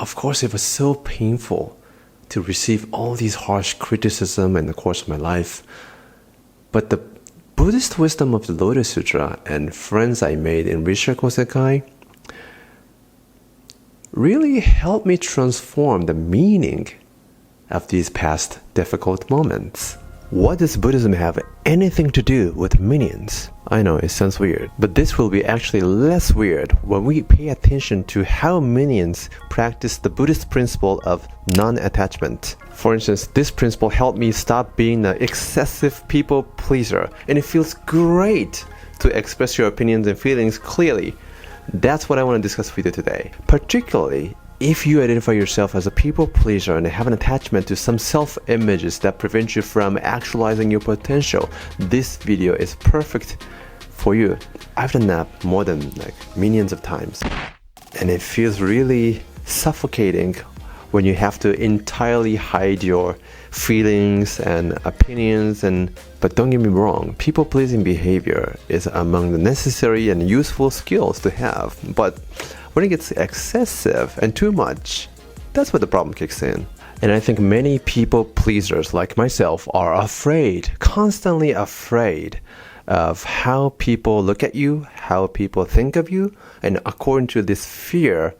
of course, it was so painful to receive all these harsh criticism in the course of my life. But the Buddhist wisdom of the Lotus Sutra and friends I made in Rishakosekai really helped me transform the meaning of these past difficult moments. What does Buddhism have anything to do with minions? I know it sounds weird, but this will be actually less weird when we pay attention to how minions practice the Buddhist principle of non-attachment. For instance, this principle helped me stop being an excessive people pleaser, and it feels great to express your opinions and feelings clearly. That's what I want to discuss with you today. Particularly if you identify yourself as a people pleaser and have an attachment to some self-images that prevent you from actualizing your potential, this video is perfect for you. I've done that more than millions of times. And it feels really suffocating when you have to entirely hide your feelings and opinions. But don't get me wrong, people-pleasing behavior is among the necessary and useful skills to have. But when it gets excessive and too much, that's where the problem kicks in. And I think many people pleasers like myself are afraid, constantly afraid of how people look at you, how people think of you, and according to this fear,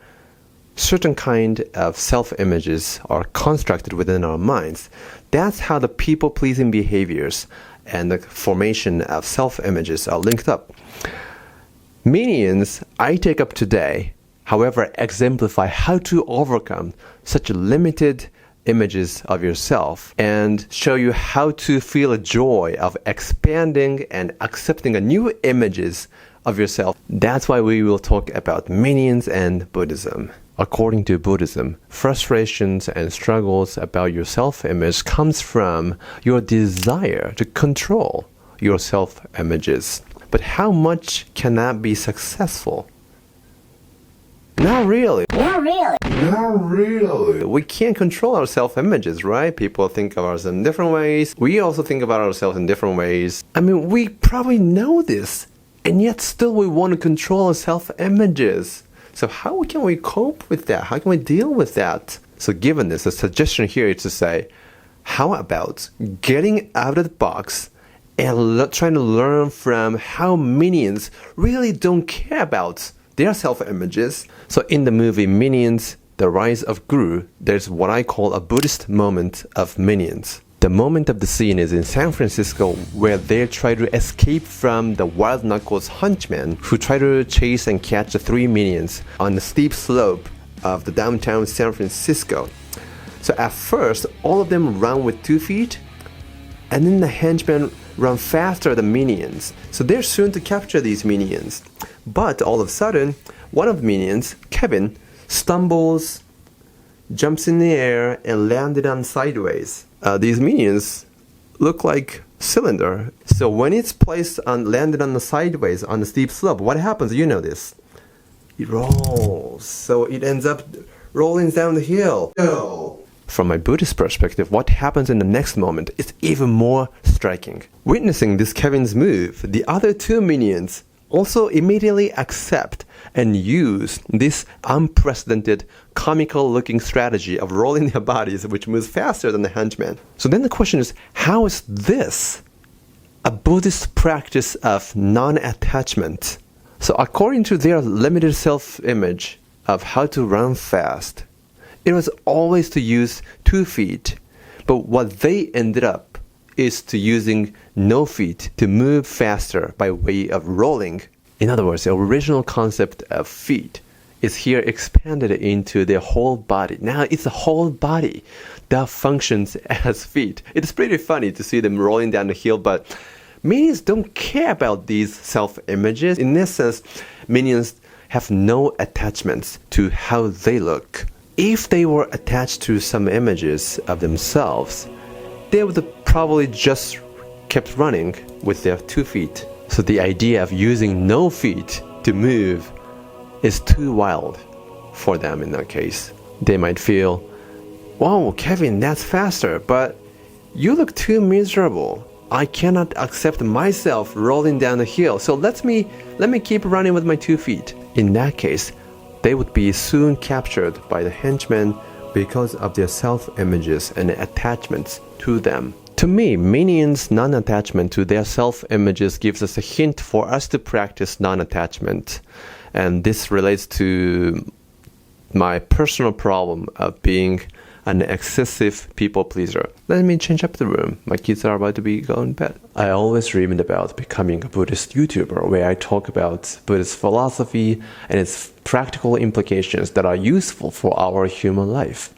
certain kind of self-images are constructed within our minds. That's how the people-pleasing behaviors and the formation of self-images are linked up. Minions I take up today, however, exemplify how to overcome such limited images of yourself and show you how to feel a joy of expanding and accepting a new images of yourself. That's why we will talk about minions and Buddhism. According to Buddhism, frustrations and struggles about your self-image comes from your desire to control your self-images. But how much can that be successful? Not really. Not really. Not really. We can't control our self-images, right? People think of ourselves in different ways. We also think about ourselves in different ways. I mean, we probably know this, and yet still we want to control our self-images. So how can we cope with that? How can we deal with that? So given this, a suggestion here is to say, how about getting out of the box and trying to learn from how minions really don't care about their self-images. So in the movie Minions, The Rise of Gru, there's what I call a Buddhist moment of minions. The moment of the scene is in San Francisco where they try to escape from the Wild Knuckles henchmen who try to chase and catch the three minions on the steep slope of the downtown San Francisco. So at first, all of them run with 2 feet, and then the henchmen run faster than minions. So they're soon to capture these minions. But all of a sudden, one of the minions, Kevin, stumbles, jumps in the air, and landed on sideways. These minions look like cylinder. So when it's landed on the sideways on the steep slope, what happens? You know this. It rolls. So it ends up rolling down the hill. No. From my Buddhist perspective, what happens in the next moment is even more striking. Witnessing this Kevin's move, the other 2 minions also immediately accept and use this unprecedented, comical-looking strategy of rolling their bodies, which moves faster than the henchmen. So then the question is, how is this a Buddhist practice of non-attachment? So according to their limited self-image of how to run fast, it was always to use 2 feet. But what they ended up is to using no feet to move faster by way of rolling. In other words, the original concept of feet is here expanded into their whole body. Now it's a whole body that functions as feet. It's pretty funny to see them rolling down the hill, but minions don't care about these self-images. In this sense, minions have no attachments to how they look. If they were attached to some images of themselves, they would probably just kept running with their 2 feet. So the idea of using no feet to move is too wild for them in that case. They might feel, "Wow, Kevin, that's faster, but you look too miserable. I cannot accept myself rolling down the hill, so let me keep running with my 2 feet." In that case, they would be soon captured by the henchmen because of their self-images and attachments to them. To me, minions' non-attachment to their self-images gives us a hint for us to practice non-attachment. And this relates to my personal problem of being an excessive people pleaser. Let me change up the room. My kids are about to be going to bed. I always dreamed about becoming a Buddhist YouTuber where I talk about Buddhist philosophy and its practical implications that are useful for our human life.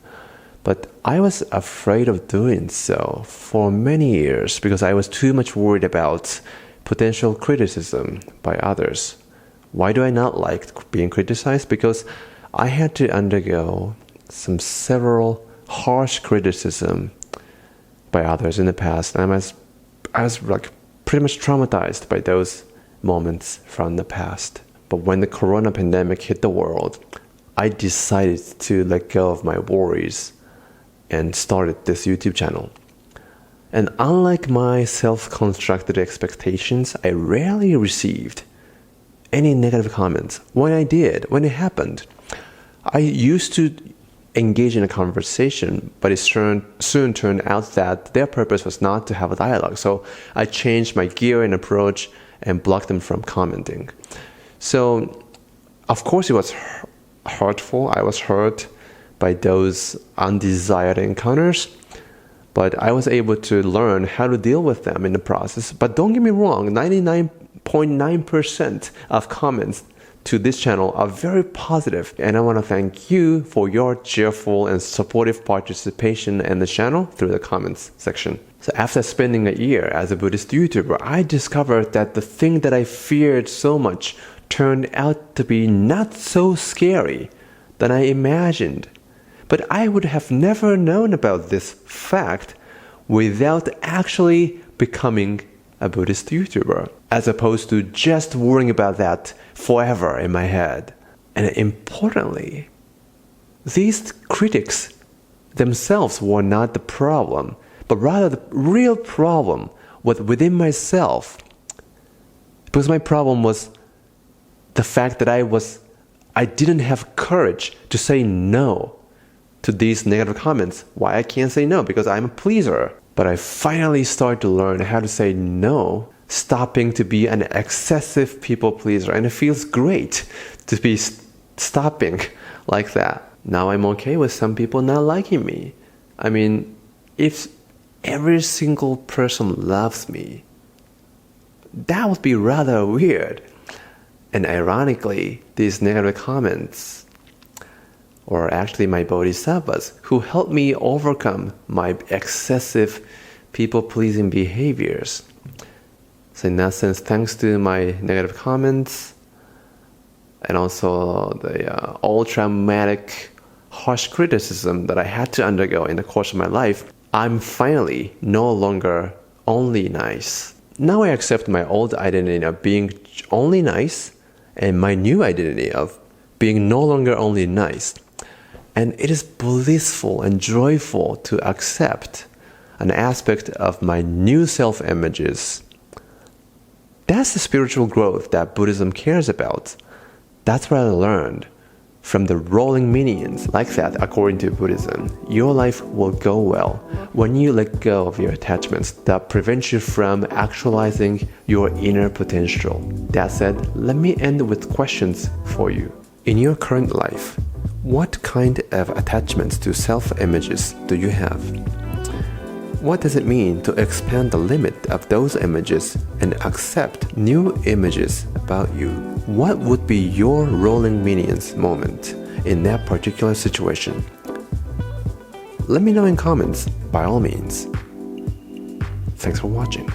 But I was afraid of doing so for many years because I was too much worried about potential criticism by others. Why do I not like being criticized? Because I had to undergo several harsh criticism by others in the past, and I was like pretty much traumatized by those moments from the past. But when the corona pandemic hit the world, I decided to let go of my worries and started this YouTube channel. And unlike my self-constructed expectations, I rarely received any negative comments. When it happened, I used to engage in a conversation, but it soon turned out that their purpose was not to have a dialogue. So I changed my gear and approach and blocked them from commenting. So, of course, it was hurtful. I was hurt by those undesired encounters, but I was able to learn how to deal with them in the process. But don't get me wrong, 99.9% of comments to this channel are very positive, and I want to thank you for your cheerful and supportive participation in the channel through the comments section. So after spending a year as a Buddhist YouTuber, I discovered that the thing that I feared so much turned out to be not so scary than I imagined. But I would have never known about this fact without actually becoming a Buddhist YouTuber, as opposed to just worrying about that forever in my head. And importantly, these critics themselves were not the problem, but rather the real problem was within myself. Because my problem was the fact that I didn't have courage to say no to these negative comments. Why I can't say no? Because I'm a pleaser. But I finally started to learn how to say no, stopping to be an excessive people pleaser. And it feels great to be stopping like that. Now I'm okay with some people not liking me. I mean, if every single person loves me, that would be rather weird. And ironically, these negative comments or actually my bodhisattvas who helped me overcome my excessive people-pleasing behaviors. So in that sense, thanks to my negative comments and also the all traumatic harsh criticism that I had to undergo in the course of my life, I'm finally no longer only nice. Now I accept my old identity of being only nice and my new identity of being no longer only nice. And it is blissful and joyful to accept an aspect of my new self-images. That's the spiritual growth that Buddhism cares about. That's what I learned from the rolling minions. Like that, according to Buddhism, your life will go well when you let go of your attachments that prevent you from actualizing your inner potential. That said, let me end with questions for you. In your current life, what kind of attachments to self-images do you have? What does it mean to expand the limit of those images and accept new images about you? What would be your rolling minions moment in that particular situation? Let me know in comments, by all means. Thanks for watching.